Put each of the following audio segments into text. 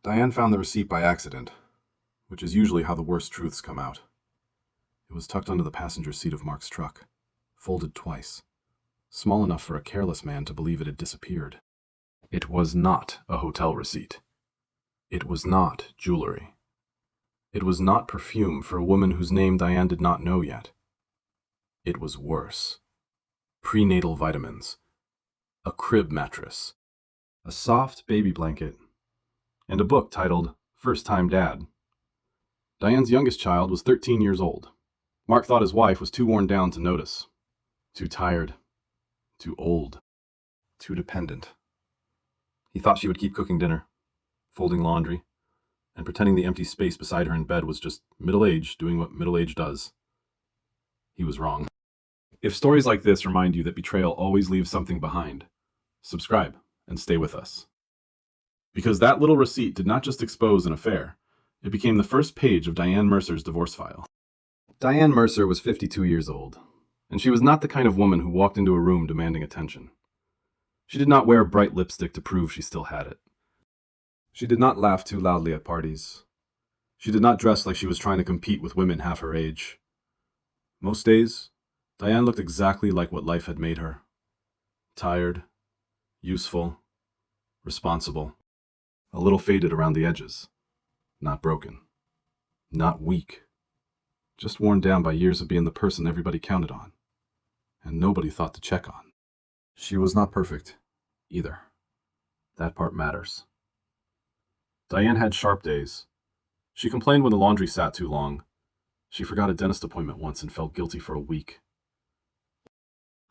Diane found the receipt by accident, which is usually how the worst truths come out. It was tucked under the passenger seat of Mark's truck, folded twice, small enough for a careless man to believe it had disappeared. It was not a hotel receipt. It was not jewelry. It was not perfume for a woman whose name Diane did not know yet. It was worse. Prenatal vitamins, a crib mattress, a soft baby blanket, and a book titled First Time Dad. Diane's youngest child was 13 years old. Mark thought his wife was too worn down to notice, too tired, too old, too dependent. He thought she would keep cooking dinner, folding laundry, and pretending the empty space beside her in bed was just middle age doing what middle age does. He was wrong. If stories like this remind you that betrayal always leaves something behind, subscribe and stay with us. Because that little receipt did not just expose an affair, it became the first page of Diane Mercer's divorce file. Diane Mercer was 52 years old, and she was not the kind of woman who walked into a room demanding attention. She did not wear bright lipstick to prove she still had it. She did not laugh too loudly at parties. She did not dress like she was trying to compete with women half her age. Most days, Diane looked exactly like what life had made her. Tired, useful, responsible, a little faded around the edges. Not broken. Not weak. Just worn down by years of being the person everybody counted on, and nobody thought to check on. She was not perfect, either. That part matters. Diane had sharp days. She complained when the laundry sat too long. She forgot a dentist appointment once and felt guilty for a week.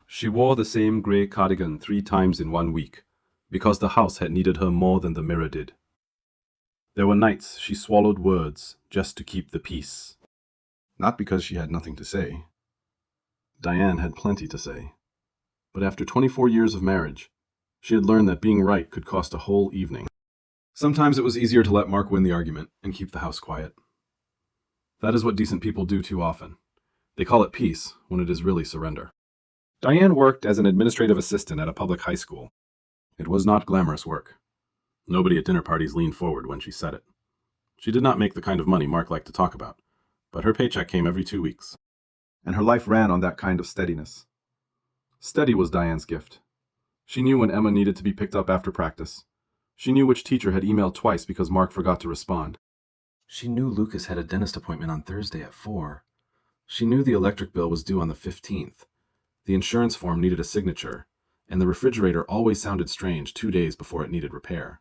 She wore the same gray cardigan 3 times in 1 week, because the house had needed her more than the mirror did. There were nights she swallowed words just to keep the peace. Not because she had nothing to say. Diane had plenty to say. But after 24 years of marriage, she had learned that being right could cost a whole evening. Sometimes it was easier to let Mark win the argument and keep the house quiet. That is what decent people do too often. They call it peace when it is really surrender. Diane worked as an administrative assistant at a public high school. It was not glamorous work. Nobody at dinner parties leaned forward when she said it. She did not make the kind of money Mark liked to talk about, but her paycheck came every 2 weeks. And her life ran on that kind of steadiness. Steady was Diane's gift. She knew when Emma needed to be picked up after practice. She knew which teacher had emailed twice because Mark forgot to respond. She knew Lucas had a dentist appointment on Thursday at 4. She knew the electric bill was due on the 15th. The insurance form needed a signature, and the refrigerator always sounded strange 2 days before it needed repair.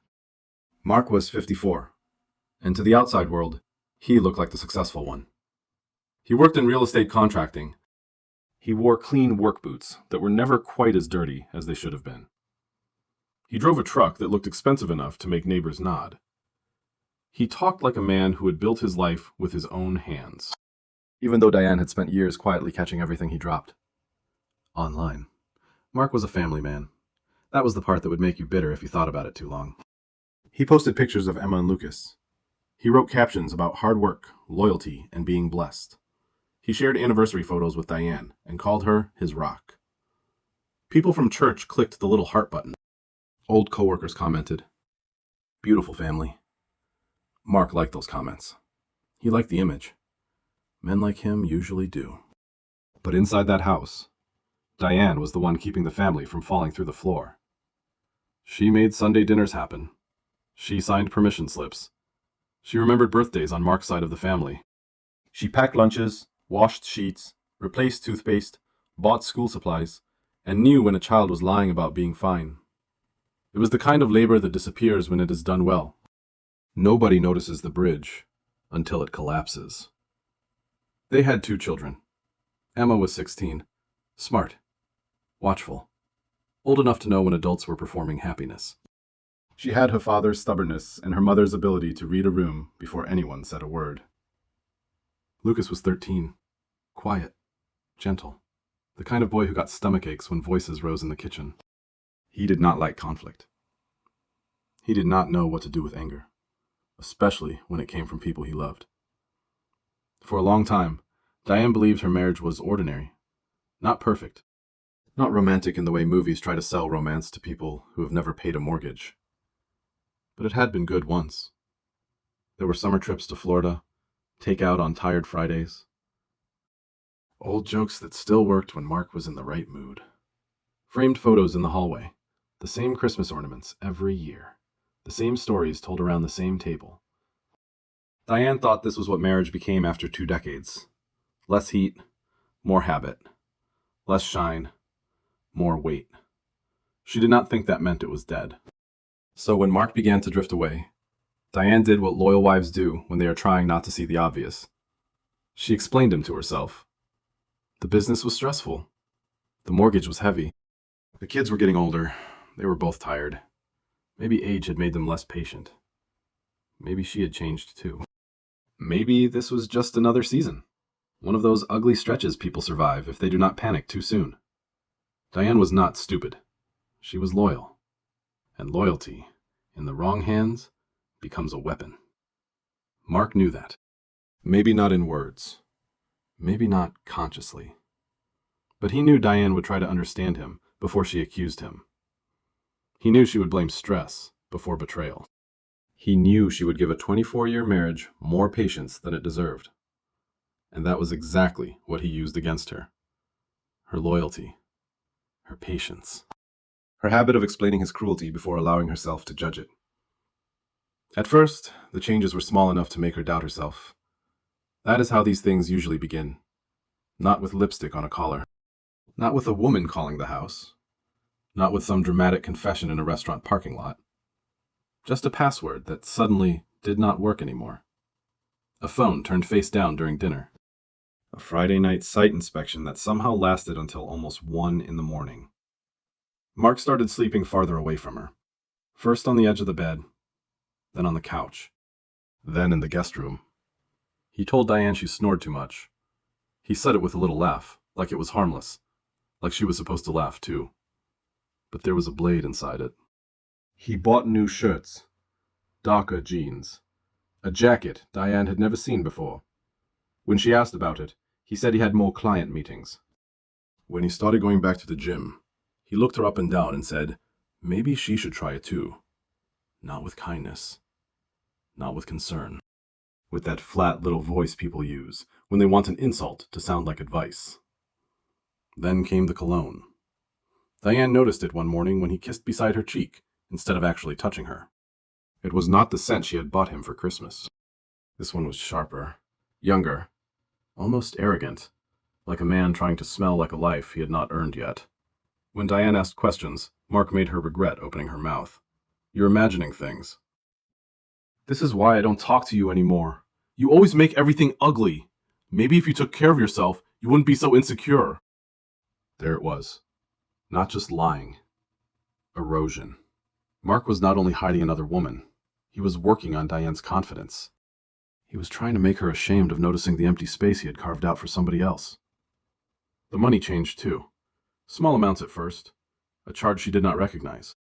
Mark was 54, and to the outside world, he looked like the successful one. He worked in real estate contracting. He wore clean work boots that were never quite as dirty as they should have been. He drove a truck that looked expensive enough to make neighbors nod. He talked like a man who had built his life with his own hands, even though Diane had spent years quietly catching everything he dropped. Online. Mark was a family man. That was the part that would make you bitter if you thought about it too long. He posted pictures of Emma and Lucas. He wrote captions about hard work, loyalty, and being blessed. He shared anniversary photos with Diane and called her his rock. People from church clicked the little heart button. Old coworkers commented, "Beautiful family." Mark liked those comments. He liked the image. Men like him usually do. But inside that house, Diane was the one keeping the family from falling through the floor. She made Sunday dinners happen. She signed permission slips. She remembered birthdays on Mark's side of the family. She packed lunches, washed sheets, replaced toothpaste, bought school supplies, and knew when a child was lying about being fine. It was the kind of labor that disappears when it is done well. Nobody notices the bridge until it collapses. They had 2 children. Emma was 16, smart, watchful, old enough to know when adults were performing happiness. She had her father's stubbornness and her mother's ability to read a room before anyone said a word. Lucas was 13, quiet, gentle, the kind of boy who got stomach aches when voices rose in the kitchen. He did not like conflict. He did not know what to do with anger, especially when it came from people he loved. For a long time, Diane believed her marriage was ordinary, not perfect, not romantic in the way movies try to sell romance to people who have never paid a mortgage. But it had been good once. There were summer trips to Florida, takeout on tired Fridays. Old jokes that still worked when Mark was in the right mood. Framed photos in the hallway. The same Christmas ornaments every year. The same stories told around the same table. Diane thought this was what marriage became after 2 decades. Less heat, more habit. Less shine, more weight. She did not think that meant it was dead. So when Mark began to drift away, Diane did what loyal wives do when they are trying not to see the obvious. She explained him to herself. The business was stressful. The mortgage was heavy. The kids were getting older. They were both tired. Maybe age had made them less patient. Maybe she had changed too. Maybe this was just another season. One of those ugly stretches people survive if they do not panic too soon. Diane was not stupid. She was loyal. And loyalty, in the wrong hands, becomes a weapon. Mark knew that. Maybe not in words. Maybe not consciously. But he knew Diane would try to understand him before she accused him. He knew she would blame stress before betrayal. He knew she would give a 24-year marriage more patience than it deserved. And that was exactly what he used against her. Her loyalty. Her patience. Her habit of explaining his cruelty before allowing herself to judge it. At first, the changes were small enough to make her doubt herself. That is how these things usually begin. Not with lipstick on a collar. Not with a woman calling the house. Not with some dramatic confession in a restaurant parking lot. Just a password that suddenly did not work anymore. A phone turned face down during dinner. A Friday night site inspection that somehow lasted until almost 1 in the morning. Mark started sleeping farther away from her. First on the edge of the bed, then on the couch, then in the guest room. He told Diane she snored too much. He said it with a little laugh, like it was harmless, like she was supposed to laugh too. But there was a blade inside it. He bought new shirts, darker jeans, a jacket Diane had never seen before. When she asked about it, he said he had more client meetings. When he started going back to the gym, he looked her up and down and said, maybe she should try it too. Not with kindness. Not with concern. With that flat little voice people use when they want an insult to sound like advice. Then came the cologne. Diane noticed it one morning when he kissed beside her cheek instead of actually touching her. It was not the scent she had bought him for Christmas. This one was sharper, younger, almost arrogant, like a man trying to smell like a life he had not earned yet. When Diane asked questions, Mark made her regret opening her mouth. You're imagining things. This is why I don't talk to you anymore. You always make everything ugly. Maybe if you took care of yourself, you wouldn't be so insecure. There it was. Not just lying. Erosion. Mark was not only hiding another woman, he was working on Diane's confidence. He was trying to make her ashamed of noticing the empty space he had carved out for somebody else. The money changed too. Small amounts at first, a charge she did not recognize.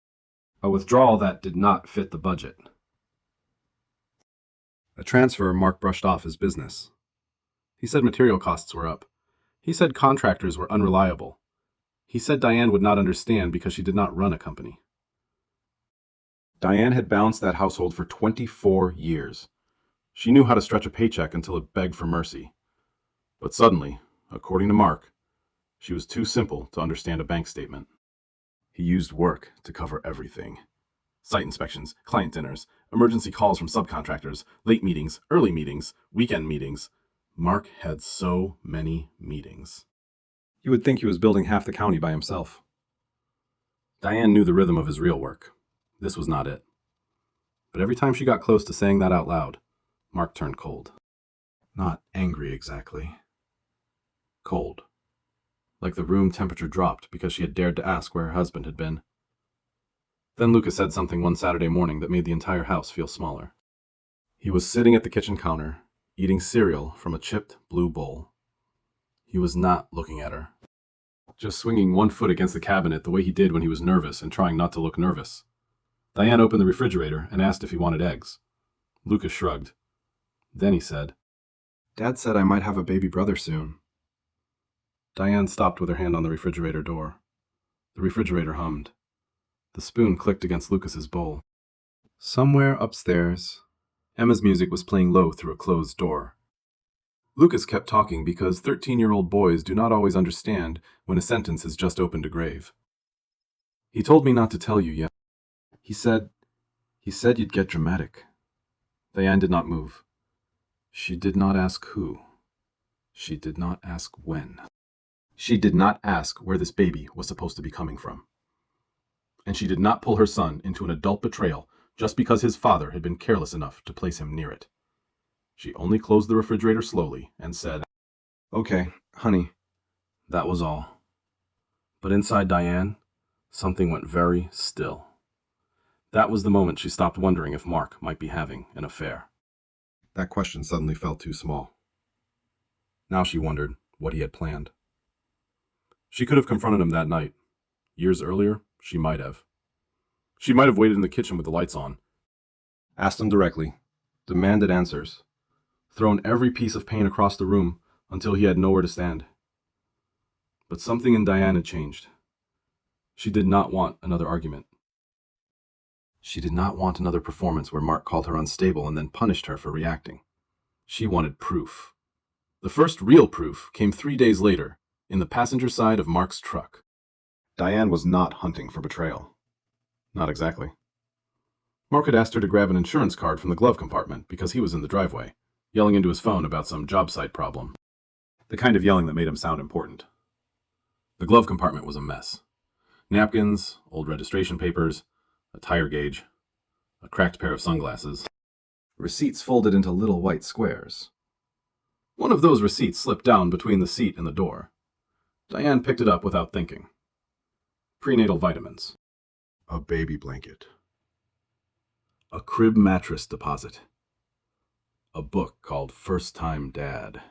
A withdrawal that did not fit the budget. A transfer Mark brushed off as business. He said material costs were up. He said contractors were unreliable. He said Diane would not understand because she did not run a company. Diane had balanced that household for 24 years. She knew how to stretch a paycheck until it begged for mercy. But suddenly, according to Mark, she was too simple to understand a bank statement. He used work to cover everything. Site inspections, client dinners, emergency calls from subcontractors, late meetings, early meetings, weekend meetings. Mark had so many meetings. You would think he was building half the county by himself. Diane knew the rhythm of his real work. This was not it. But every time she got close to saying that out loud, Mark turned cold. Not angry exactly. Cold. Like the room temperature dropped because she had dared to ask where her husband had been. Then Lucas said something one Saturday morning that made the entire house feel smaller. He was sitting at the kitchen counter, eating cereal from a chipped blue bowl. He was not looking at her. Just swinging one foot against the cabinet the way he did when he was nervous and trying not to look nervous. Diane opened the refrigerator and asked if he wanted eggs. Lucas shrugged. Then he said, Dad said I might have a baby brother soon. Diane stopped with her hand on the refrigerator door. The refrigerator hummed. The spoon clicked against Lucas's bowl. Somewhere upstairs, Emma's music was playing low through a closed door. Lucas kept talking because 13-year-old boys do not always understand when a sentence has just opened a grave. He told me not to tell you yet. He said you'd get dramatic. Diane did not move. She did not ask who. She did not ask when. She did not ask where this baby was supposed to be coming from. And she did not pull her son into an adult betrayal just because his father had been careless enough to place him near it. She only closed the refrigerator slowly and said, "Okay, honey." That was all. But inside Diane, something went very still. That was the moment she stopped wondering if Mark might be having an affair. That question suddenly felt too small. Now she wondered what he had planned. She could have confronted him that night. Years earlier, she might have. She might have waited in the kitchen with the lights on, asked him directly, demanded answers, thrown every piece of paint across the room until he had nowhere to stand. But something in Diane had changed. She did not want another argument. She did not want another performance where Mark called her unstable and then punished her for reacting. She wanted proof. The first real proof came 3 days later, in the passenger side of Mark's truck. Diane was not hunting for betrayal. Not exactly. Mark had asked her to grab an insurance card from the glove compartment because he was in the driveway, yelling into his phone about some job site problem. The kind of yelling that made him sound important. The glove compartment was a mess. Napkins, old registration papers, a tire gauge, a cracked pair of sunglasses, receipts folded into little white squares. One of those receipts slipped down between the seat and the door. Diane picked it up without thinking. Prenatal vitamins. A baby blanket. A crib mattress deposit. A book called First Time Dad.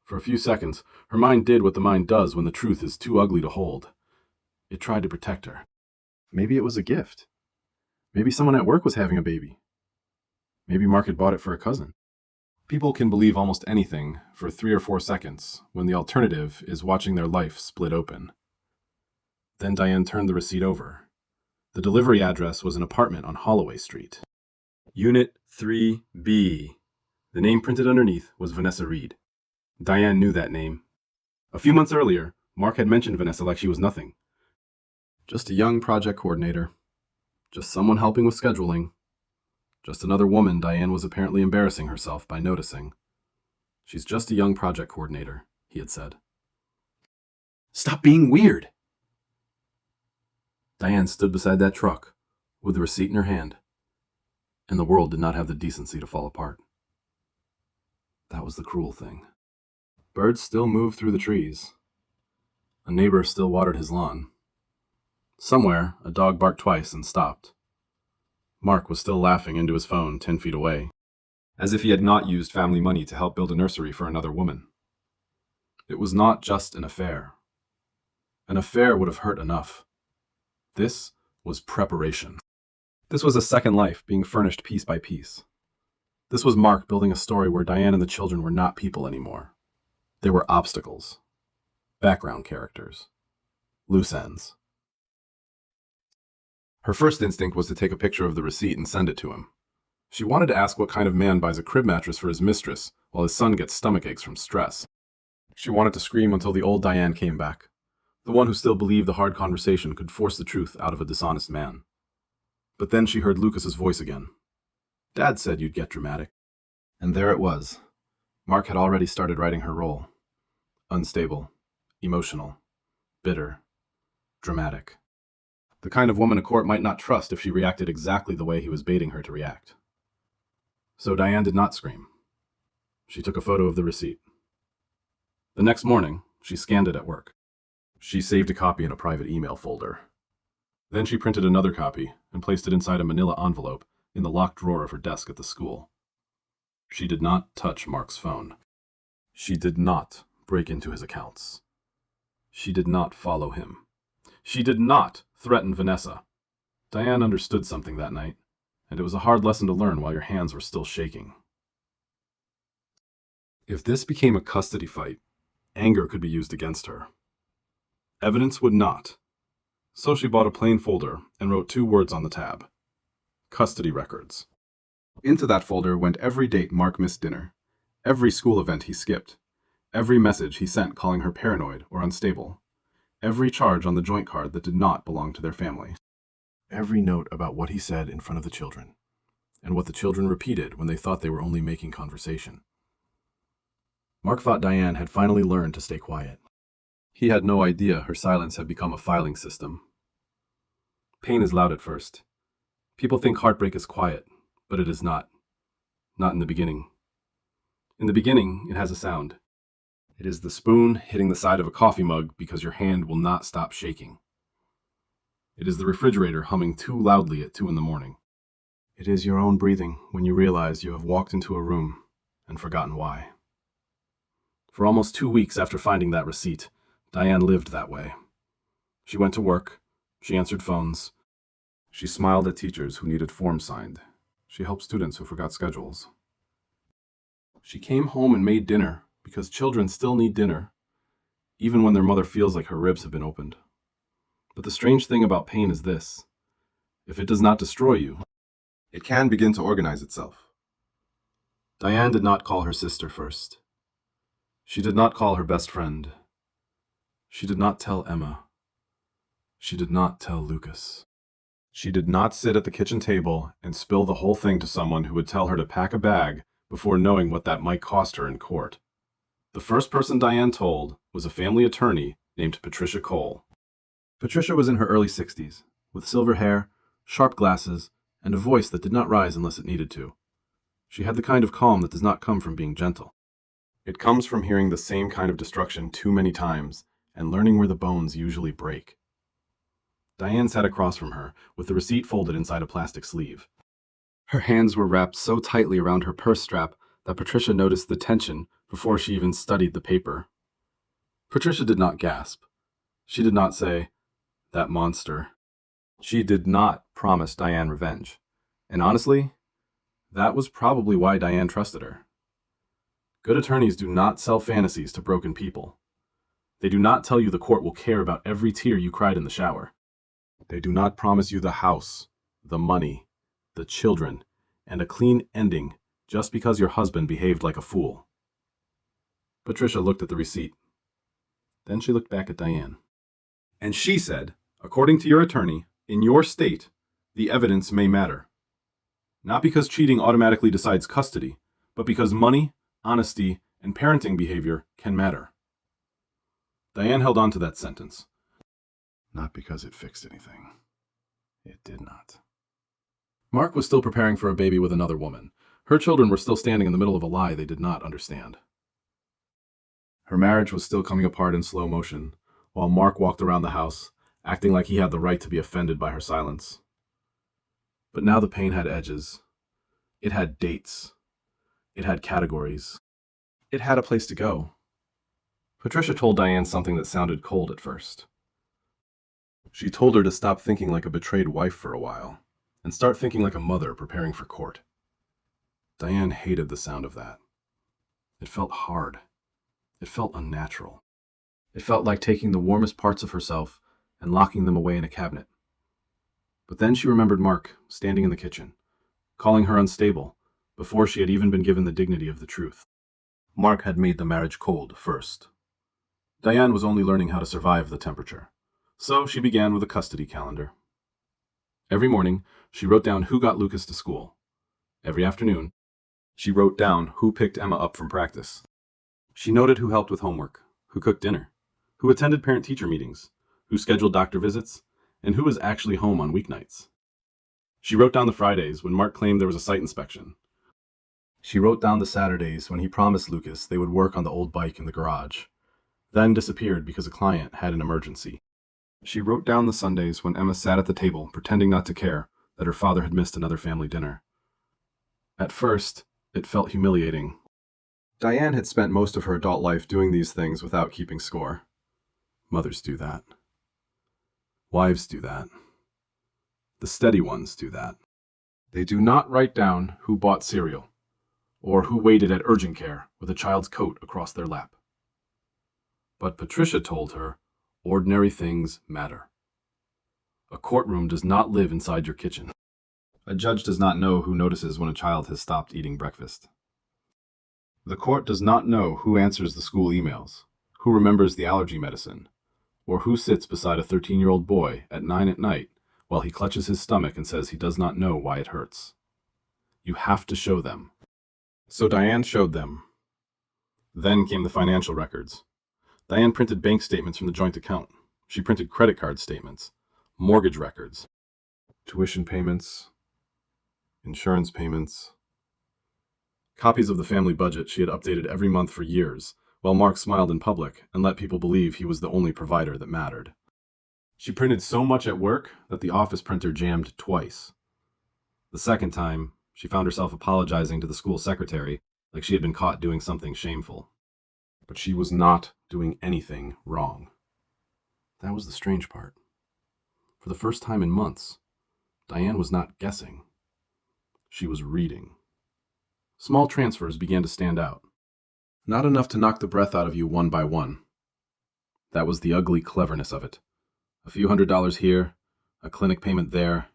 For a few seconds, her mind did what the mind does when the truth is too ugly to hold. It tried to protect her. Maybe it was a gift. Maybe someone at work was having a baby. Maybe Mark had bought it for a cousin. People can believe almost anything for 3 or 4 seconds when the alternative is watching their life split open. Then Diane turned the receipt over. The delivery address was an apartment on Holloway Street. Unit 3B. The name printed underneath was Vanessa Reed. Diane knew that name. A few months earlier, Mark had mentioned Vanessa like she was nothing. Just a young project coordinator. Just someone helping with scheduling. Just another woman Diane was apparently embarrassing herself by noticing. She's just a young project coordinator, he had said. Stop being weird! Diane stood beside that truck, with the receipt in her hand, and the world did not have the decency to fall apart. That was the cruel thing. Birds still moved through the trees. A neighbor still watered his lawn. Somewhere, a dog barked twice and stopped. Mark was still laughing into his phone 10 feet away, as if he had not used family money to help build a nursery for another woman. It was not just an affair. An affair would have hurt enough. This was preparation. This was a second life being furnished piece by piece. This was Mark building a story where Diane and the children were not people anymore. They were obstacles, background characters, loose ends. Her first instinct was to take a picture of the receipt and send it to him. She wanted to ask what kind of man buys a crib mattress for his mistress while his son gets stomach aches from stress. She wanted to scream until the old Diane came back, the one who still believed the hard conversation could force the truth out of a dishonest man. But then she heard Lucas's voice again. Dad said you'd get dramatic. And there it was. Mark had already started writing her role. Unstable, emotional, bitter, dramatic. The kind of woman a court might not trust if she reacted exactly the way he was baiting her to react. So Diane did not scream. She took a photo of the receipt. The next morning, she scanned it at work. She saved a copy in a private email folder. Then she printed another copy and placed it inside a manila envelope in the locked drawer of her desk at the school. She did not touch Mark's phone. She did not break into his accounts. She did not follow him. She did not threaten Vanessa. Diane understood something that night, and it was a hard lesson to learn while your hands were still shaking. If this became a custody fight, anger could be used against her. Evidence would not. So she bought a plain folder and wrote 2 words on the tab. Custody records. Into that folder went every date Mark missed dinner, every school event he skipped, every message he sent calling her paranoid or unstable, every charge on the joint card that did not belong to their family, every note about what he said in front of the children, and what the children repeated when they thought they were only making conversation. Mark thought Diane had finally learned to stay quiet. He had no idea her silence had become a filing system. Pain is loud at first. People think heartbreak is quiet, but it is not. Not in the beginning. In the beginning, it has a sound. It is the spoon hitting the side of a coffee mug because your hand will not stop shaking. It is the refrigerator humming too loudly at 2 in the morning. It is your own breathing when you realize you have walked into a room and forgotten why. For almost 2 weeks after finding that receipt, Diane lived that way. She went to work. She answered phones. She smiled at teachers who needed forms signed. She helped students who forgot schedules. She came home and made dinner because children still need dinner, even when their mother feels like her ribs have been opened. But the strange thing about pain is this: if it does not destroy you, it can begin to organize itself. Diane did not call her sister first. She did not call her best friend. She did not tell Emma. She did not tell Lucas. She did not sit at the kitchen table and spill the whole thing to someone who would tell her to pack a bag before knowing what that might cost her in court. The first person Diane told was a family attorney named Patricia Cole. Patricia was in her early 60s, with silver hair, sharp glasses, and a voice that did not rise unless it needed to. She had the kind of calm that does not come from being gentle. It comes from hearing the same kind of destruction too many times and learning where the bones usually break. Diane sat across from her, with the receipt folded inside a plastic sleeve. Her hands were wrapped so tightly around her purse strap that Patricia noticed the tension before she even studied the paper. Patricia did not gasp. She did not say, "That monster." She did not promise Diane revenge. And honestly, that was probably why Diane trusted her. Good attorneys do not sell fantasies to broken people. They do not tell you the court will care about every tear you cried in the shower. They do not promise you the house, the money, the children, and a clean ending just because your husband behaved like a fool. Patricia looked at the receipt. Then she looked back at Diane. And she said, "According to your attorney, in your state, the evidence may matter. Not because cheating automatically decides custody, but because money, honesty, and parenting behavior can matter." Diane held on to that sentence. Not because it fixed anything. It did not. Mark was still preparing for a baby with another woman. Her children were still standing in the middle of a lie they did not understand. Her marriage was still coming apart in slow motion, while Mark walked around the house, acting like he had the right to be offended by her silence. But now the pain had edges. It had dates. It had categories. It had a place to go. Patricia told Diane something that sounded cold at first. She told her to stop thinking like a betrayed wife for a while, and start thinking like a mother preparing for court. Diane hated the sound of that. It felt hard. It felt unnatural. It felt like taking the warmest parts of herself and locking them away in a cabinet. But then she remembered Mark standing in the kitchen, calling her unstable, before she had even been given the dignity of the truth. Mark had made the marriage cold first. Diane was only learning how to survive the temperature. So she began with a custody calendar. Every morning, she wrote down who got Lucas to school. Every afternoon, she wrote down who picked Emma up from practice. She noted who helped with homework, who cooked dinner, who attended parent-teacher meetings, who scheduled doctor visits, and who was actually home on weeknights. She wrote down the Fridays when Mark claimed there was a site inspection. She wrote down the Saturdays when he promised Lucas they would work on the old bike in the garage, then disappeared because a client had an emergency. She wrote down the Sundays when Emma sat at the table pretending not to care that her father had missed another family dinner. At first, it felt humiliating. Diane had spent most of her adult life doing these things without keeping score. Mothers do that. Wives do that. The steady ones do that. They do not write down who bought cereal, or who waited at urgent care with a child's coat across their lap. But Patricia told her, ordinary things matter. A courtroom does not live inside your kitchen. A judge does not know who notices when a child has stopped eating breakfast. The court does not know who answers the school emails, who remembers the allergy medicine, or who sits beside a 13-year-old boy at 9 at night while he clutches his stomach and says he does not know why it hurts. You have to show them. So Diane showed them. Then came the financial records. Diane printed bank statements from the joint account. She printed credit card statements, mortgage records, tuition payments, insurance payments, copies of the family budget she had updated every month for years, while Mark smiled in public and let people believe he was the only provider that mattered. She printed so much at work that the office printer jammed twice. The second time, she found herself apologizing to the school secretary like she had been caught doing something shameful. But she was not doing anything wrong. That was the strange part. For the first time in months, Diane was not guessing. She was reading. Small transfers began to stand out. Not enough to knock the breath out of you one by one. That was the ugly cleverness of it. A few $100s here, a clinic payment there,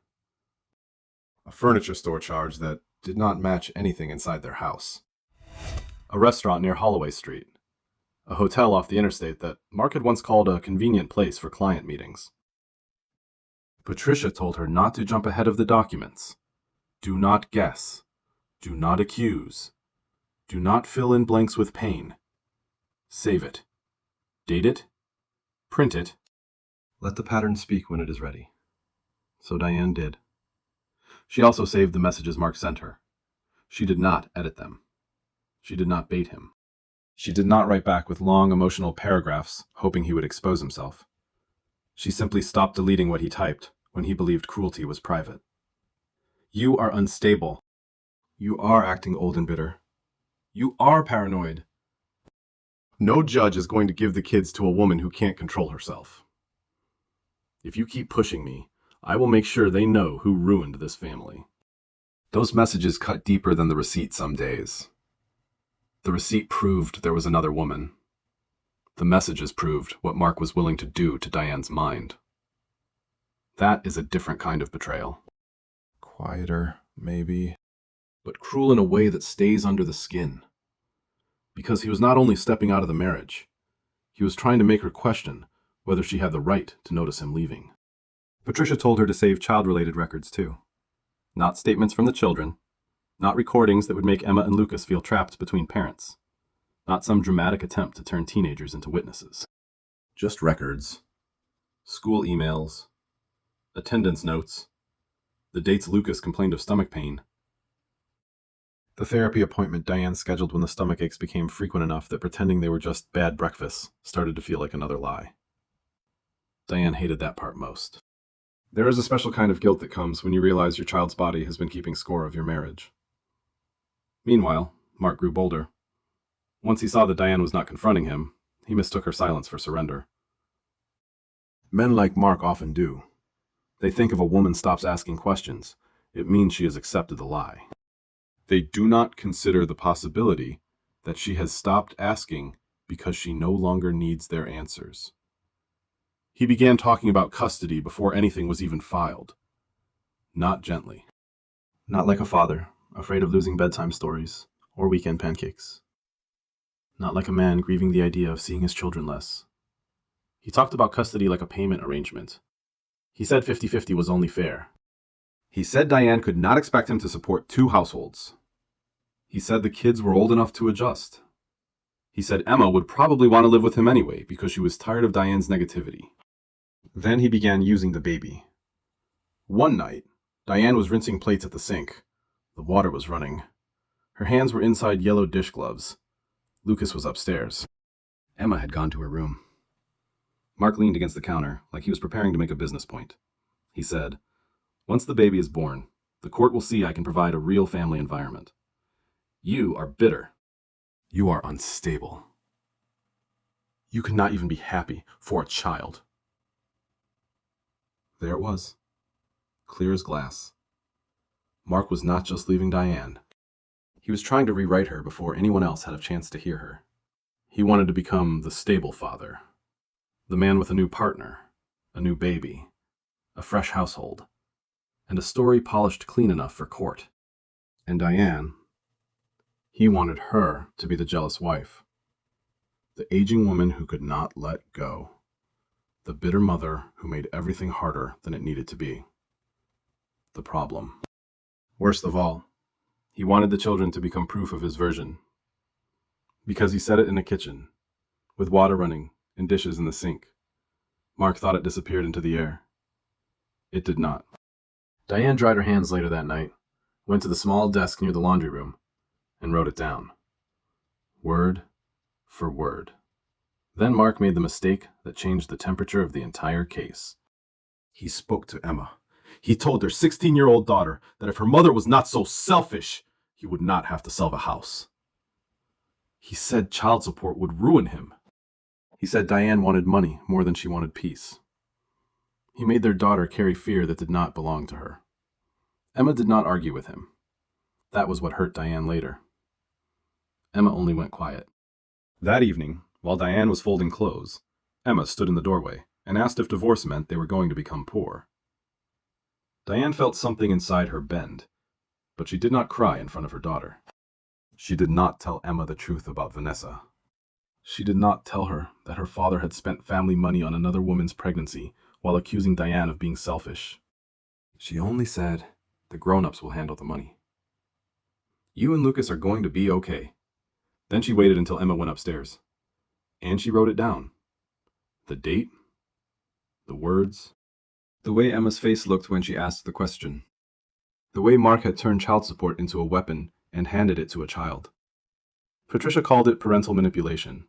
a furniture store charge that did not match anything inside their house, a restaurant near Holloway Street, a hotel off the interstate that Mark had once called a convenient place for client meetings. Patricia told her not to jump ahead of the documents. Do not guess. Do not accuse. Do not fill in blanks with pain. Save it. Date it. Print it. Let the pattern speak when it is ready. So Diane did. She also saved the messages Mark sent her. She did not edit them. She did not bait him. She did not write back with long emotional paragraphs, hoping he would expose himself. She simply stopped deleting what he typed when he believed cruelty was private. You are unstable. You are acting old and bitter. You are paranoid. No judge is going to give the kids to a woman who can't control herself. If you keep pushing me, I will make sure they know who ruined this family. Those messages cut deeper than the receipt some days. The receipt proved there was another woman. The messages proved what Mark was willing to do to Diane's mind. That is a different kind of betrayal. Quieter, maybe, but cruel in a way that stays under the skin. Because he was not only stepping out of the marriage, he was trying to make her question whether she had the right to notice him leaving. Patricia told her to save child-related records too. Not statements from the children, not recordings that would make Emma and Lucas feel trapped between parents, not some dramatic attempt to turn teenagers into witnesses. Just records, school emails, attendance notes, the dates Lucas complained of stomach pain, the therapy appointment Diane scheduled when the stomach aches became frequent enough that pretending they were just bad breakfasts started to feel like another lie. Diane hated that part most. There is a special kind of guilt that comes when you realize your child's body has been keeping score of your marriage. Meanwhile, Mark grew bolder. Once he saw that Diane was not confronting him, he mistook her silence for surrender. Men like Mark often do. They think if a woman stops asking questions, it means she has accepted the lie. They do not consider the possibility that she has stopped asking because she no longer needs their answers. He began talking about custody before anything was even filed. Not gently. Not like a father, afraid of losing bedtime stories or weekend pancakes. Not like a man grieving the idea of seeing his children less. He talked about custody like a payment arrangement. He said 50-50 was only fair. He said Diane could not expect him to support 2 households. He said the kids were old enough to adjust. He said Emma would probably want to live with him anyway because she was tired of Diane's negativity. Then he began using the baby. One night, Diane was rinsing plates at the sink. The water was running. Her hands were inside yellow dish gloves. Lucas was upstairs. Emma had gone to her room. Mark leaned against the counter like he was preparing to make a business point. He said, "Once the baby is born, the court will see I can provide a real family environment. You are bitter. You are unstable. You cannot even be happy for a child." There it was, clear as glass. Mark was not just leaving Diane. He was trying to rewrite her before anyone else had a chance to hear her. He wanted to become the stable father, the man with a new partner, a new baby, a fresh household. and a story polished clean enough for court. And Diane, he wanted her to be the jealous wife, the aging woman who could not let go, the bitter mother who made everything harder than it needed to be. The problem. Worst of all, he wanted the children to become proof of his version. Because he said it in a kitchen, with water running and dishes in the sink. Mark thought it disappeared into the air. It did not. Diane dried her hands later that night, went to the small desk near the laundry room, and wrote it down. Word for word. Then Mark made the mistake that changed the temperature of the entire case. He spoke to Emma. He told their 16-year-old daughter that if her mother was not so selfish, he would not have to sell the house. He said child support would ruin him. He said Diane wanted money more than she wanted peace. He made their daughter carry fear that did not belong to her. Emma did not argue with him. That was what hurt Diane later. Emma only went quiet. That evening, while Diane was folding clothes, Emma stood in the doorway and asked if divorce meant they were going to become poor. Diane felt something inside her bend, but she did not cry in front of her daughter. She did not tell Emma the truth about Vanessa. She did not tell her that her father had spent family money on another woman's pregnancy while accusing Diane of being selfish. She only said, the grown-ups will handle the money. You and Lucas are going to be okay. Then she waited until Emma went upstairs. And she wrote it down. The date, the words, the way Emma's face looked when she asked the question, the way Mark had turned child support into a weapon and handed it to a child. Patricia called it parental manipulation.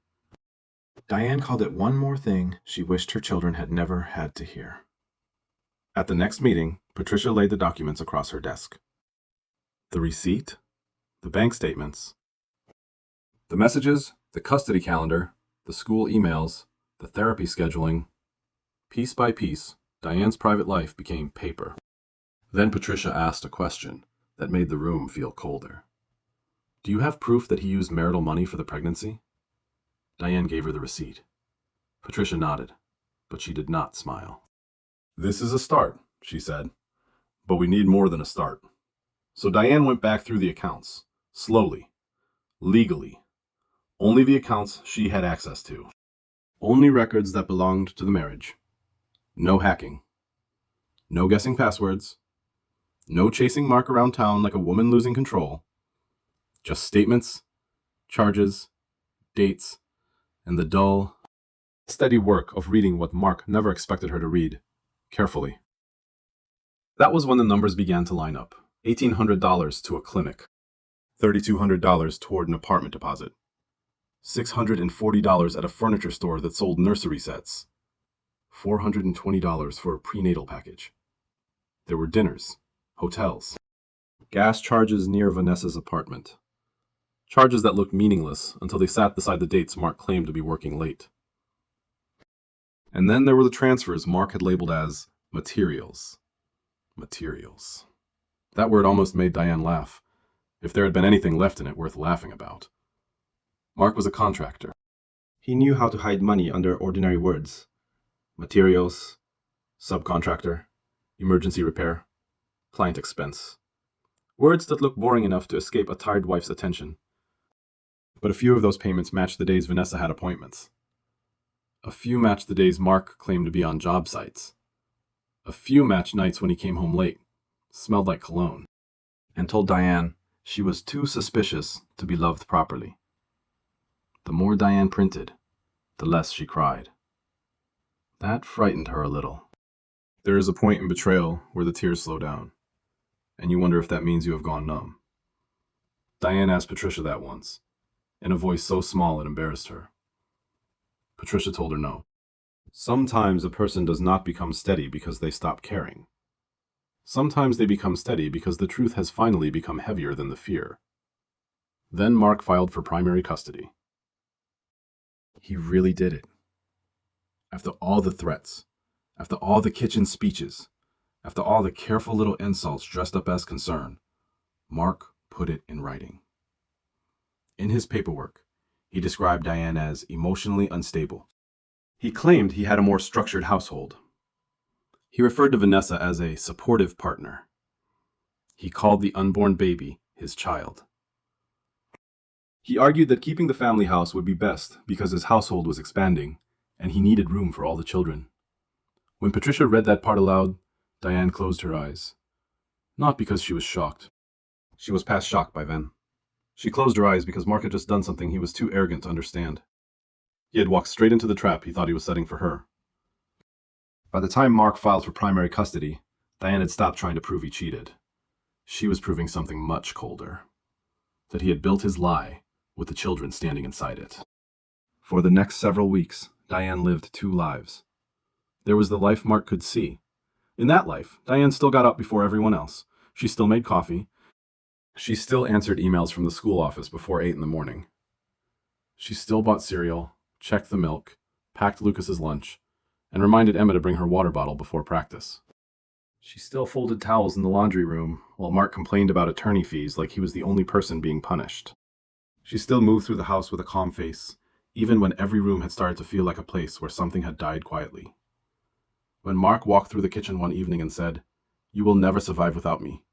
Diane called it one more thing she wished her children had never had to hear. At the next meeting, Patricia laid the documents across her desk. The receipt, the bank statements, the messages, the custody calendar, the school emails, the therapy scheduling. Piece by piece, Diane's private life became paper. Then Patricia asked a question that made the room feel colder. Do you have proof that he used marital money for the pregnancy? Diane gave her the receipt. Patricia nodded, but she did not smile. This is a start, she said, but we need more than a start. So Diane went back through the accounts, slowly, legally. Only the accounts she had access to. Only records that belonged to the marriage. No hacking. No guessing passwords. No chasing Mark around town like a woman losing control. Just statements, charges, dates, and the dull, steady work of reading what Mark never expected her to read, carefully. That was when the numbers began to line up. $1,800 to a clinic. $3,200 toward an apartment deposit. $640 at a furniture store that sold nursery sets. $420 for a prenatal package. There were dinners, hotels, gas charges near Vanessa's apartment. Charges that looked meaningless until they sat beside the dates Mark claimed to be working late. And then there were the transfers Mark had labeled as materials. Materials. That word almost made Diane laugh, if there had been anything left in it worth laughing about. Mark was a contractor. He knew how to hide money under ordinary words. Materials, subcontractor, emergency repair, client expense. Words that looked boring enough to escape a tired wife's attention. But a few of those payments matched the days Vanessa had appointments. A few matched the days Mark claimed to be on job sites. A few matched nights when he came home late, smelled like cologne, and told Diane she was too suspicious to be loved properly. The more Diane printed, the less she cried. That frightened her a little. There is a point in Betrayal where the tears slow down, and you wonder if that means you have gone numb. Diane asked Patricia that once, in a voice so small it embarrassed her. Patricia told her no. Sometimes a person does not become steady because they stop caring. Sometimes they become steady because the truth has finally become heavier than the fear. Then Mark filed for primary custody. He really did it. After all the threats, after all the kitchen speeches, after all the careful little insults dressed up as concern, Mark put it in writing. In his paperwork, he described Diane as emotionally unstable. He claimed he had a more structured household. He referred to Vanessa as a supportive partner. He called the unborn baby his child. He argued that keeping the family house would be best because his household was expanding, and he needed room for all the children. When Patricia read that part aloud, Diane closed her eyes. Not because she was shocked. She was past shock by then. She closed her eyes because Mark had just done something he was too arrogant to understand. He had walked straight into the trap he thought he was setting for her. By the time Mark filed for primary custody, Diane had stopped trying to prove he cheated. She was proving something much colder. That he had built his lie with the children standing inside it. For the next several weeks, Diane lived two lives. There was the life Mark could see. In that life, Diane still got up before everyone else. She still made coffee. She still answered emails from the school office before 8 in the morning. She still bought cereal, checked the milk, packed Lucas's lunch, and reminded Emma to bring her water bottle before practice. She still folded towels in the laundry room while Mark complained about attorney fees like he was the only person being punished. She still moved through the house with a calm face, even when every room had started to feel like a place where something had died quietly. When Mark walked through the kitchen one evening and said, "You will never survive without me,"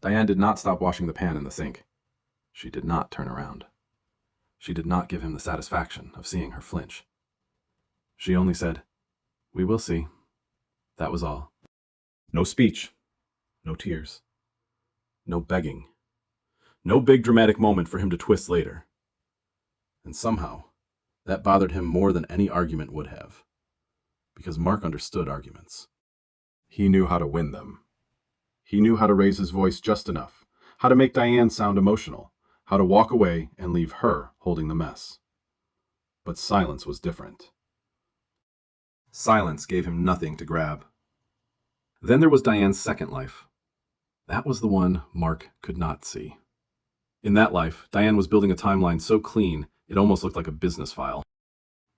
Diane did not stop washing the pan in the sink. She did not turn around. She did not give him the satisfaction of seeing her flinch. She only said, "We will see." That was all. No speech. No tears. No begging. No big dramatic moment for him to twist later. And somehow, that bothered him more than any argument would have. Because Mark understood arguments. He knew how to win them. He knew how to raise his voice just enough, how to make Diane sound emotional, how to walk away and leave her holding the mess. But silence was different. Silence gave him nothing to grab. Then there was Diane's second life. That was the one Mark could not see. In that life, Diane was building a timeline so clean, it almost looked like a business file.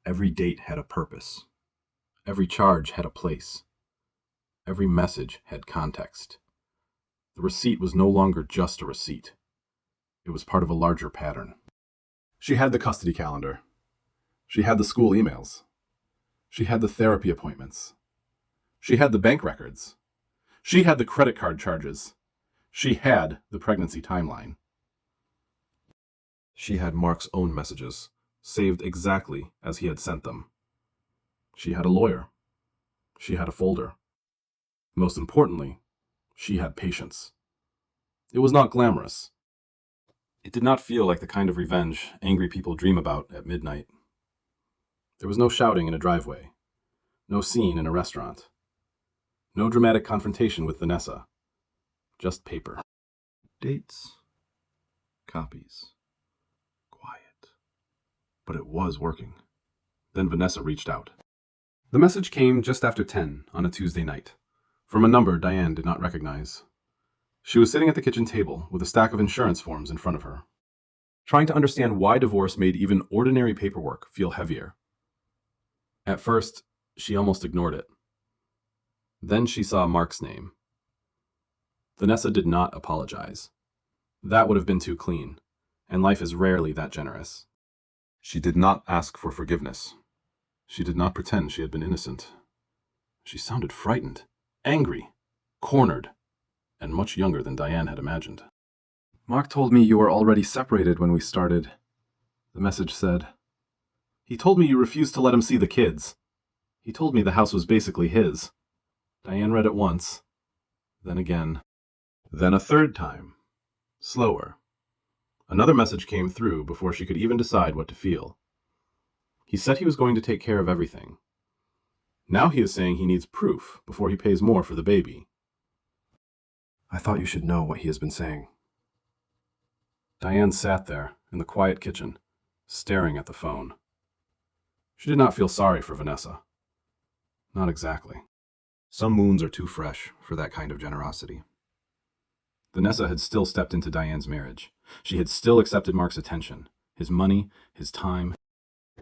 Every date had a purpose. Every charge had a place. Every message had context. The receipt was no longer just a receipt. It was part of a larger pattern. She had the custody calendar. She had the school emails. She had the therapy appointments. She had the bank records. She had the credit card charges. She had the pregnancy timeline. She had Mark's own messages, saved exactly as he had sent them. She had a lawyer. She had a folder. Most importantly, she had patience. It was not glamorous. It did not feel like the kind of revenge angry people dream about at midnight. There was no shouting in a driveway, no scene in a restaurant, no dramatic confrontation with Vanessa, just paper. Dates, copies, quiet. But it was working. Then Vanessa reached out. The message came just after 10 on a Tuesday night, from a number Diane did not recognize. She was sitting at the kitchen table with a stack of insurance forms in front of her, trying to understand why divorce made even ordinary paperwork feel heavier. At first, she almost ignored it. Then she saw Mark's name. Vanessa did not apologize. That would have been too clean, and life is rarely that generous. She did not ask for forgiveness. She did not pretend she had been innocent. She sounded frightened, angry, cornered, and much younger than Diane had imagined. "Mark told me you were already separated when we started," the message said. "He told me you refused to let him see the kids. He told me the house was basically his." Diane read it once, then again, then a third time, slower. Another message came through before she could even decide what to feel. He said he was going to take care of everything. Now he is saying he needs proof before he pays more for the baby. "I thought you should know what he has been saying." Diane sat there in the quiet kitchen, staring at the phone. She did not feel sorry for Vanessa. Not exactly. Some wounds are too fresh for that kind of generosity. Vanessa had still stepped into Diane's marriage. She had still accepted Mark's attention, his money, his time,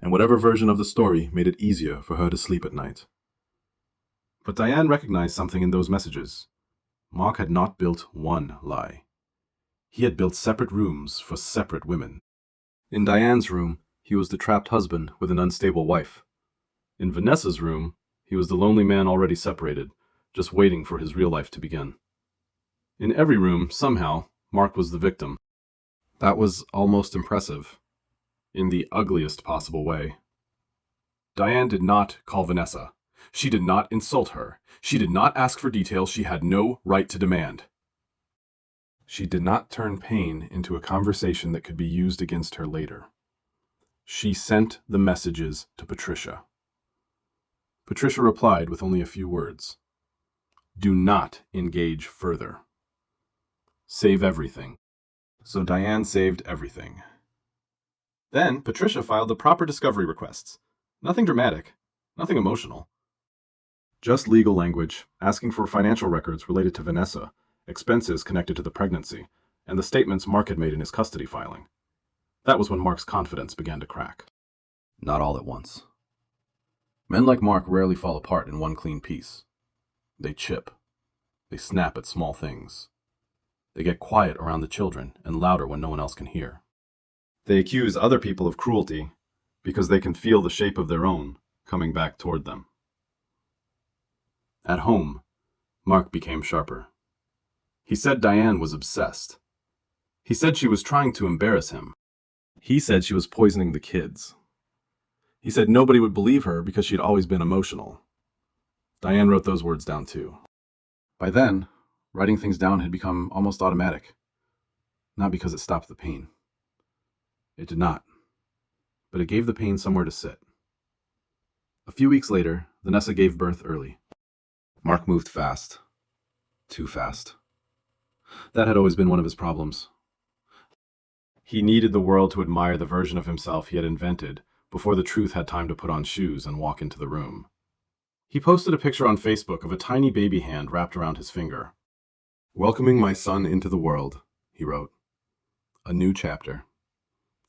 and whatever version of the story made it easier for her to sleep at night. But Diane recognized something in those messages. Mark had not built one lie. He had built separate rooms for separate women. In Diane's room, he was the trapped husband with an unstable wife. In Vanessa's room, he He was the lonely man already separated, just waiting for his real life to begin. In every room, somehow, Mark was the victim. That was almost impressive, in the ugliest possible way. Diane did not call Vanessa. She did not insult her. She did not ask for details she had no right to demand. She did not turn pain into a conversation that could be used against her later. She sent the messages to Patricia. Patricia replied with only a few words. Do not engage further. Save everything. So Diane saved everything. Then Patricia filed the proper discovery requests. Nothing dramatic, nothing emotional. Just legal language, asking for financial records related to Vanessa, expenses connected to the pregnancy, and the statements Mark had made in his custody filing. That was when Mark's confidence began to crack. Not all at once. Men like Mark rarely fall apart in one clean piece. They chip. They snap at small things. They get quiet around the children and louder when no one else can hear. They accuse other people of cruelty because they can feel the shape of their own coming back toward them. At home, Mark became sharper. He said Diane was obsessed. He said she was trying to embarrass him. He said she was poisoning the kids. He said nobody would believe her because she'd always been emotional. Diane wrote those words down too. By then, writing things down had become almost automatic. Not because it stopped the pain. It did not. But it gave the pain somewhere to sit. A few weeks later, Vanessa gave birth early. Mark moved fast. Too fast. That had always been one of his problems. He needed the world to admire the version of himself he had invented before the truth had time to put on shoes and walk into the room. He posted a picture on Facebook of a tiny baby hand wrapped around his finger. Welcoming my son into the world, he wrote. A new chapter.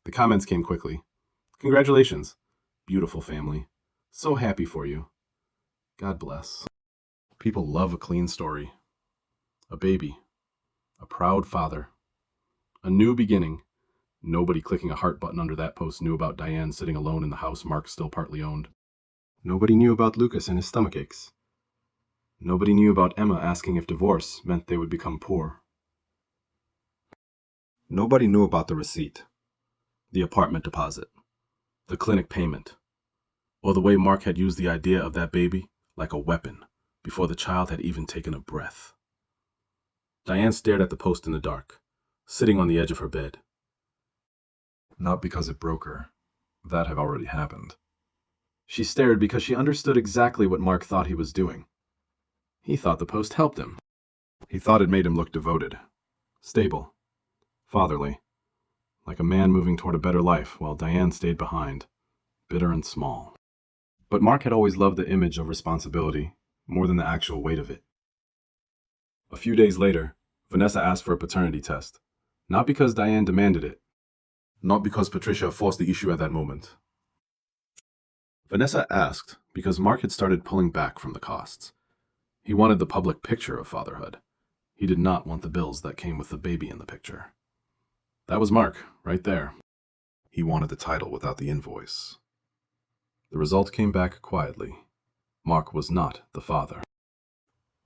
The comments came quickly. Congratulations. Beautiful family. So happy for you. God bless. People love a clean story. A baby. A proud father. A new beginning. Nobody clicking a heart button under that post knew about Diane sitting alone in the house Mark still partly owned. Nobody knew about Lucas and his stomach aches. Nobody knew about Emma asking if divorce meant they would become poor. Nobody knew about the receipt, the apartment deposit, the clinic payment, or the way Mark had used the idea of that baby like a weapon before the child had even taken a breath. Diane stared at the post in the dark, sitting on the edge of her bed. Not because it broke her. That had already happened. She stared because she understood exactly what Mark thought he was doing. He thought the post helped him. He thought it made him look devoted, stable, fatherly, like a man moving toward a better life while Diane stayed behind, bitter and small. But Mark had always loved the image of responsibility more than the actual weight of it. A few days later, Vanessa asked for a paternity test, not because Diane demanded it, not because Patricia forced the issue at that moment. Vanessa asked because Mark had started pulling back from the costs. He wanted the public picture of fatherhood. He did not want the bills that came with the baby in the picture. That was Mark, right there. He wanted the title without the invoice. The result came back quietly. Mark was not the father.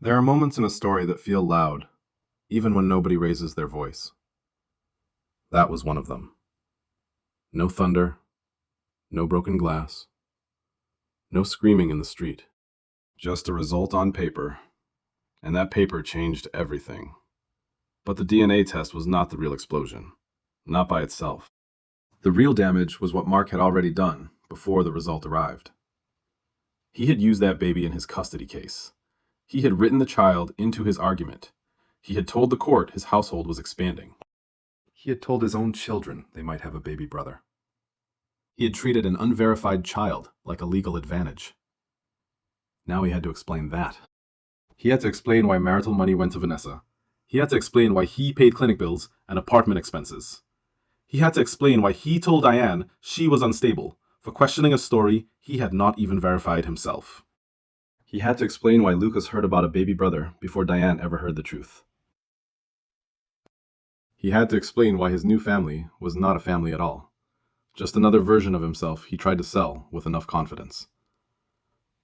There are moments in a story that feel loud, even when nobody raises their voice. That was one of them. No thunder, no broken glass, no screaming in the street. Just a result on paper, and that paper changed everything. But the DNA test was not the real explosion, not by itself. The real damage was what Mark had already done before the result arrived. He had used that baby in his custody case. He had written the child into his argument. He had told the court his household was expanding. He had told his own children they might have a baby brother. He had treated an unverified child like a legal advantage. Now he had to explain that. He had to explain why marital money went to Vanessa. He had to explain why he paid clinic bills and apartment expenses. He had to explain why he told Diane she was unstable for questioning a story he had not even verified himself. He had to explain why Lucas heard about a baby brother before Diane ever heard the truth. He had to explain why his new family was not a family at all. Just another version of himself he tried to sell with enough confidence.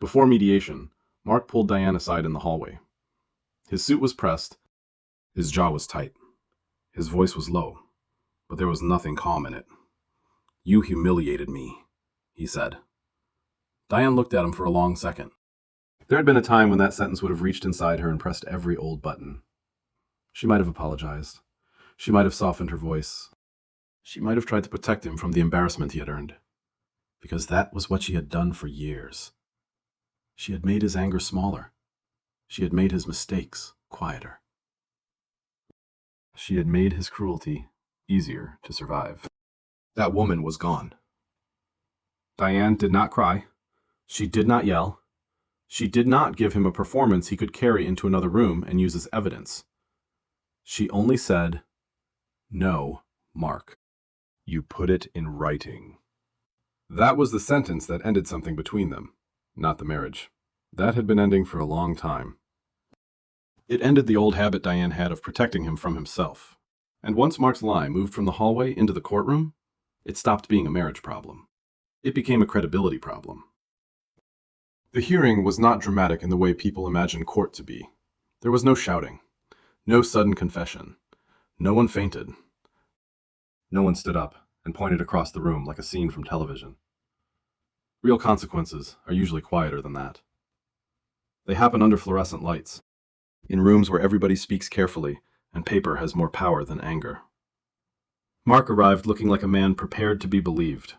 Before mediation, Mark pulled Diane aside in the hallway. His suit was pressed, his jaw was tight, his voice was low, but there was nothing calm in it. "You humiliated me," he said. Diane looked at him for a long second. There had been a time when that sentence would have reached inside her and pressed every old button. She might have apologized. She might have softened her voice. She might have tried to protect him from the embarrassment he had earned, because that was what she had done for years. She had made his anger smaller. She had made his mistakes quieter. She had made his cruelty easier to survive. That woman was gone. Diane did not cry. She did not yell. She did not give him a performance he could carry into another room and use as evidence. She only said, "No, Mark. You put it in writing." That was the sentence that ended something between them, not the marriage. That had been ending for a long time. It ended the old habit Diane had of protecting him from himself. And once Mark's lie moved from the hallway into the courtroom, it stopped being a marriage problem. It became a credibility problem. The hearing was not dramatic in the way people imagine court to be. There was no shouting, no sudden confession. No one fainted. No one stood up and pointed across the room like a scene from television. Real consequences are usually quieter than that. They happen under fluorescent lights, in rooms where everybody speaks carefully and paper has more power than anger. Mark arrived looking like a man prepared to be believed.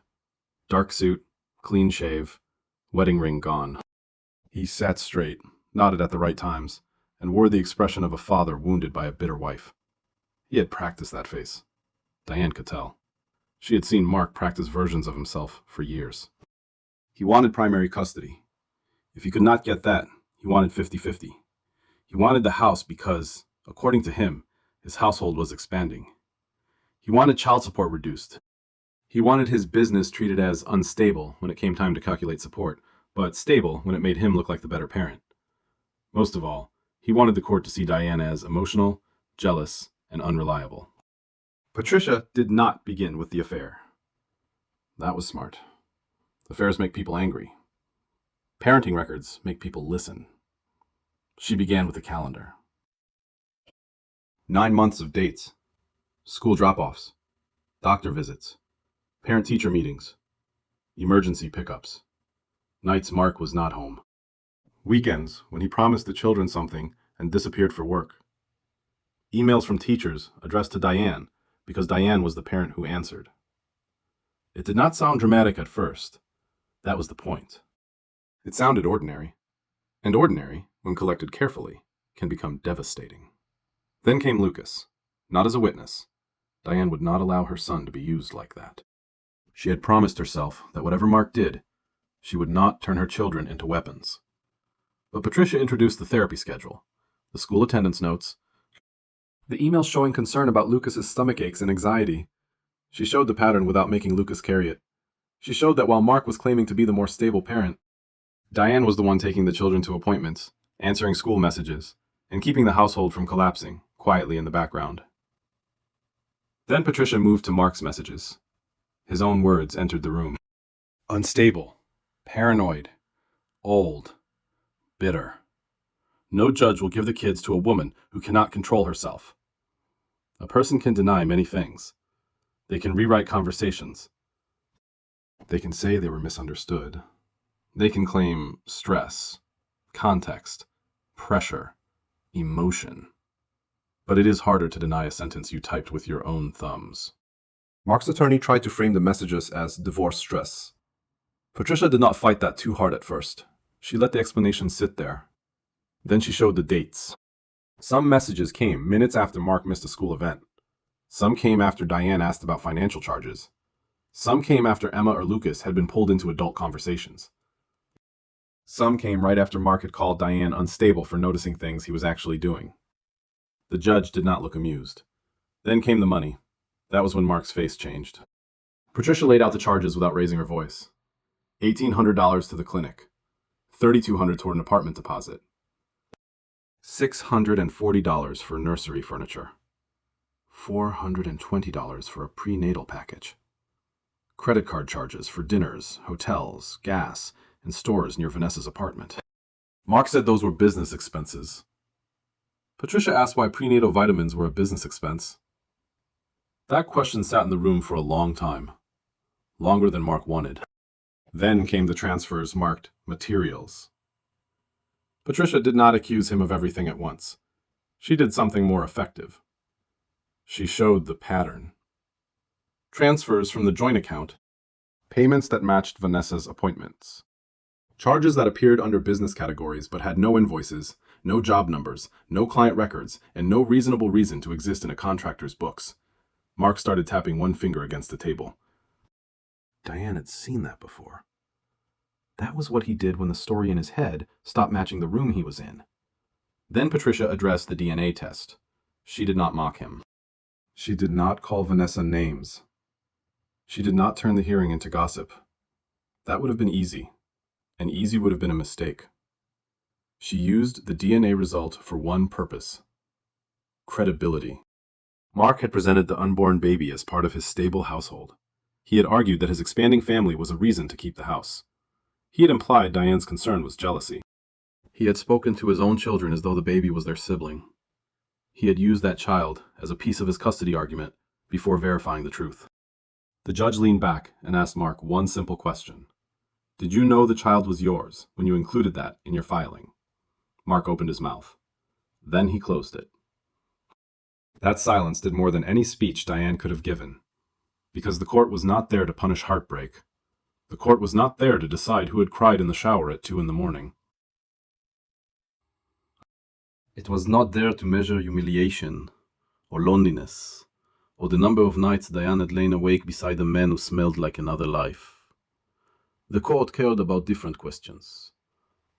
Dark suit, clean shave, wedding ring gone. He sat straight, nodded at the right times, and wore the expression of a father wounded by a bitter wife. He had practiced that face. Diane could tell. She had seen Mark practice versions of himself for years. He wanted primary custody. If he could not get that, he wanted 50-50. He wanted the house because, according to him, his household was expanding. He wanted child support reduced. He wanted his business treated as unstable when it came time to calculate support, but stable when it made him look like the better parent. Most of all, he wanted the court to see Diane as emotional, jealous, and unreliable. Patricia did not begin with the affair. That was smart. Affairs make people angry. Parenting records make people listen. She began with a calendar. 9 months of dates, school drop-offs, doctor visits, parent-teacher meetings, emergency pickups, nights Mark was not home, weekends when he promised the children something and disappeared for work, emails from teachers addressed to Diane because Diane was the parent who answered. It did not sound dramatic at first. That was the point. It sounded ordinary, and ordinary, when collected carefully, can become devastating. Then came Lucas, not as a witness. Diane would not allow her son to be used like that. She had promised herself that whatever Mark did, she would not turn her children into weapons. But Patricia introduced the therapy schedule, the school attendance notes, the emails showing concern about Lucas's stomach aches and anxiety. She showed the pattern without making Lucas carry it. She showed that while Mark was claiming to be the more stable parent, Diane was the one taking the children to appointments, answering school messages, and keeping the household from collapsing, quietly in the background. Then Patricia moved to Mark's messages. His own words entered the room. Unstable, paranoid, old, bitter. No judge will give the kids to a woman who cannot control herself. A person can deny many things. They can rewrite conversations. They can say they were misunderstood. They can claim stress, context, pressure, emotion. But it is harder to deny a sentence you typed with your own thumbs. Mark's attorney tried to frame the messages as divorce stress. Patricia did not fight that too hard at first. She let the explanation sit there. Then she showed the dates. Some messages came minutes after Mark missed a school event. Some came after Diane asked about financial charges. Some came after Emma or Lucas had been pulled into adult conversations. Some came right after Mark had called Diane unstable for noticing things he was actually doing. The judge did not look amused. Then came the money. That was when Mark's face changed. Patricia laid out the charges without raising her voice. $1,800 to the clinic. $3,200 toward an apartment deposit. $640 for nursery furniture. $420 for a prenatal package. Credit card charges for dinners, hotels, gas, and stores near Vanessa's apartment. Mark said those were business expenses. Patricia asked why prenatal vitamins were a business expense. That question sat in the room for a long time, longer than Mark wanted. Then came the transfers marked materials. Patricia did not accuse him of everything at once. She did something more effective. She showed the pattern. Transfers from the joint account, payments that matched Vanessa's appointments, charges that appeared under business categories but had no invoices, no job numbers, no client records, and no reasonable reason to exist in a contractor's books. Mark started tapping one finger against the table. Diane had seen that before. That was what he did when the story in his head stopped matching the room he was in. Then Patricia addressed the DNA test. She did not mock him. She did not call Vanessa names. She did not turn the hearing into gossip. That would have been easy, and easy would have been a mistake. She used the DNA result for one purpose: credibility. Mark had presented the unborn baby as part of his stable household. He had argued that his expanding family was a reason to keep the house. He had implied Diane's concern was jealousy. He had spoken to his own children as though the baby was their sibling. He had used that child as a piece of his custody argument before verifying the truth. The judge leaned back and asked Mark one simple question. Did you know the child was yours when you included that in your filing? Mark opened his mouth. Then he closed it. That silence did more than any speech Diane could have given, because the court was not there to punish heartbreak. The court was not there to decide who had cried in the shower at 2 a.m. It was not there to measure humiliation, or loneliness, or the number of nights Diane had lain awake beside a man who smelled like another life. The court cared about different questions.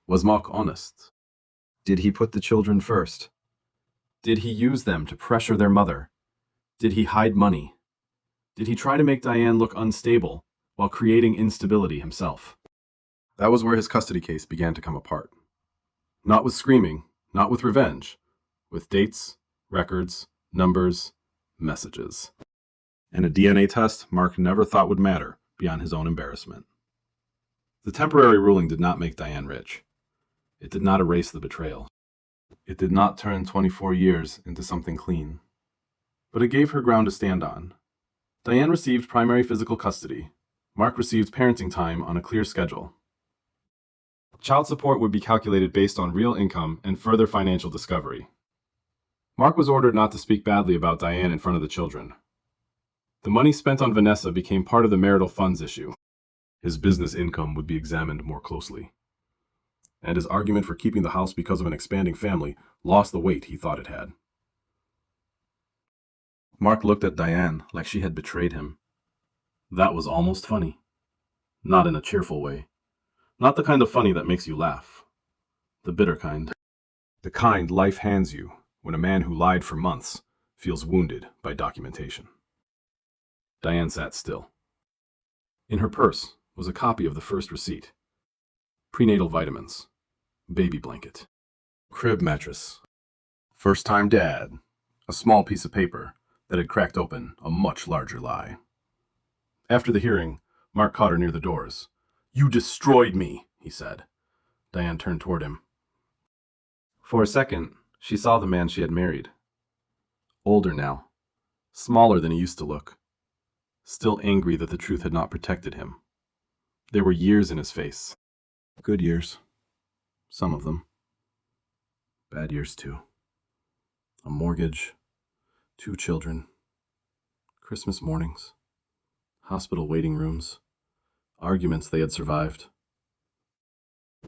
Was Mark honest? Did he put the children first? Did he use them to pressure their mother? Did he hide money? Did he try to make Diane look unstable while creating instability himself? That was where his custody case began to come apart. Not with screaming, not with revenge, with dates, records, numbers, messages. And a DNA test Mark never thought would matter beyond his own embarrassment. The temporary ruling did not make Diane rich. It did not erase the betrayal. It did not turn 24 years into something clean. But it gave her ground to stand on. Diane received primary physical custody. Mark received parenting time on a clear schedule. Child support would be calculated based on real income and further financial discovery. Mark was ordered not to speak badly about Diane in front of the children. The money spent on Vanessa became part of the marital funds issue. His business income would be examined more closely. And his argument for keeping the house because of an expanding family lost the weight he thought it had. Mark looked at Diane like she had betrayed him. That was almost funny. Not in a cheerful way. Not the kind of funny that makes you laugh. The bitter kind. The kind life hands you when a man who lied for months feels wounded by documentation. Diane sat still. In her purse was a copy of the first receipt. Prenatal vitamins. Baby blanket. Crib mattress. First-time dad. A small piece of paper that had cracked open a much larger lie. After the hearing, Mark caught her near the doors. "You destroyed me," he said. Diane turned toward him. For a second, she saw the man she had married. Older now. Smaller than he used to look. Still angry that the truth had not protected him. There were years in his face. Good years. Some of them. Bad years, too. A mortgage. 2 children. Christmas mornings. Hospital waiting rooms. Arguments they had survived.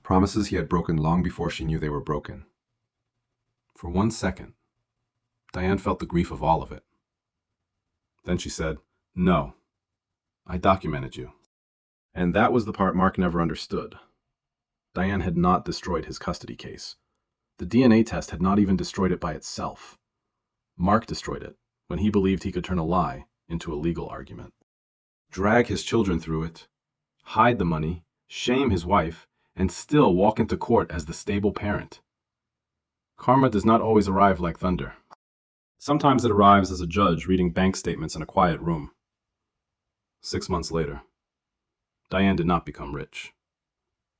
Promises he had broken long before she knew they were broken. For 1 second, Diane felt the grief of all of it. Then she said, "No, I documented you." And that was the part Mark never understood. Diane had not destroyed his custody case. The DNA test had not even destroyed it by itself. Mark destroyed it when he believed he could turn a lie into a legal argument. Drag his children through it, hide the money, shame his wife, and still walk into court as the stable parent. Karma does not always arrive like thunder. Sometimes it arrives as a judge reading bank statements in a quiet room. 6 months later, Diane did not become rich.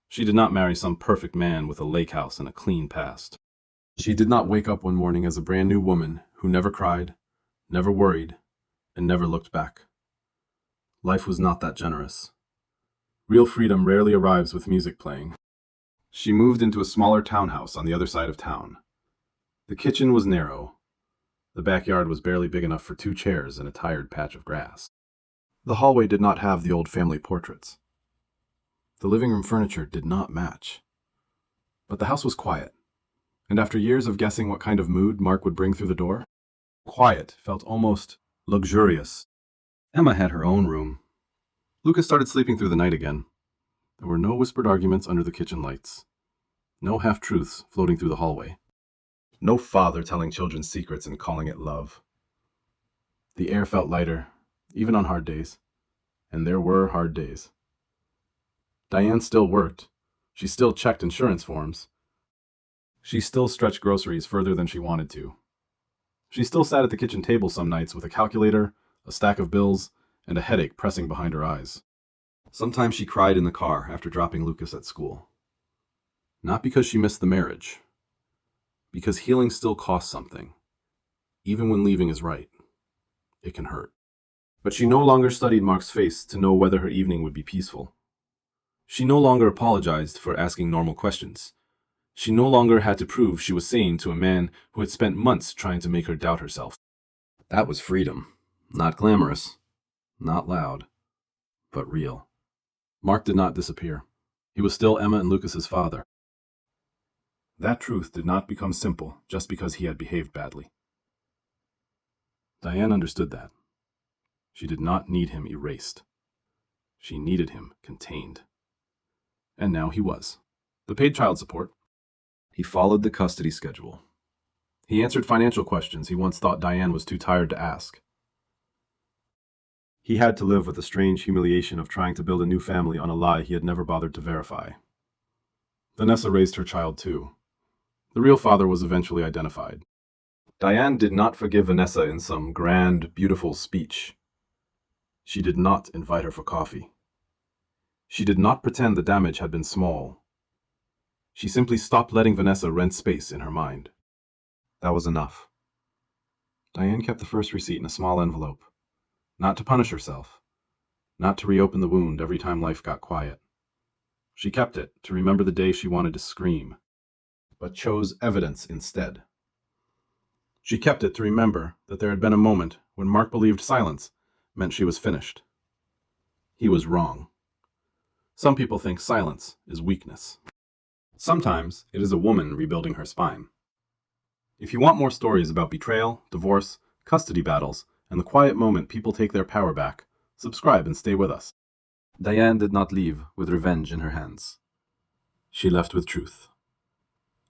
She did not marry some perfect man with a lake house and a clean past. She did not wake up one morning as a brand new woman who never cried, never worried, and never looked back. Life was not that generous. Real freedom rarely arrives with music playing. She moved into a smaller townhouse on the other side of town. The kitchen was narrow. The backyard was barely big enough for 2 chairs and a tired patch of grass. The hallway did not have the old family portraits. The living room furniture did not match. But the house was quiet, and after years of guessing what kind of mood Mark would bring through the door, quiet felt almost luxurious. Emma had her own room. Lucas started sleeping through the night again. There were no whispered arguments under the kitchen lights. No half-truths floating through the hallway. No father telling children secrets and calling it love. The air felt lighter, even on hard days. And there were hard days. Diane still worked. She still checked insurance forms. She still stretched groceries further than she wanted to. She still sat at the kitchen table some nights with a calculator, a stack of bills, and a headache pressing behind her eyes. Sometimes she cried in the car after dropping Lucas at school. Not because she missed the marriage. Because healing still costs something. Even when leaving is right. It can hurt. But she no longer studied Mark's face to know whether her evening would be peaceful. She no longer apologized for asking normal questions. She no longer had to prove she was sane to a man who had spent months trying to make her doubt herself. That was freedom. Not glamorous. Not loud. But real. Mark did not disappear. He was still Emma and Lucas's father. That truth did not become simple just because he had behaved badly. Diane understood that. She did not need him erased. She needed him contained. And now he was. The paid child support. He followed the custody schedule. He answered financial questions he once thought Diane was too tired to ask. He had to live with the strange humiliation of trying to build a new family on a lie he had never bothered to verify. Vanessa raised her child too. The real father was eventually identified. Diane did not forgive Vanessa in some grand, beautiful speech. She did not invite her for coffee. She did not pretend the damage had been small. She simply stopped letting Vanessa rent space in her mind. That was enough. Diane kept the first receipt in a small envelope. Not to punish herself. Not to reopen the wound every time life got quiet. She kept it to remember the day she wanted to scream, but chose evidence instead. She kept it to remember that there had been a moment when Mark believed silence meant she was finished. He was wrong. Some people think silence is weakness. Sometimes it is a woman rebuilding her spine. If you want more stories about betrayal, divorce, custody battles, and the quiet moment people take their power back, subscribe and stay with us. Diane did not leave with revenge in her hands. She left with truth.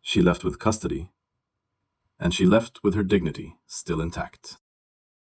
She left with custody. And she left with her dignity still intact.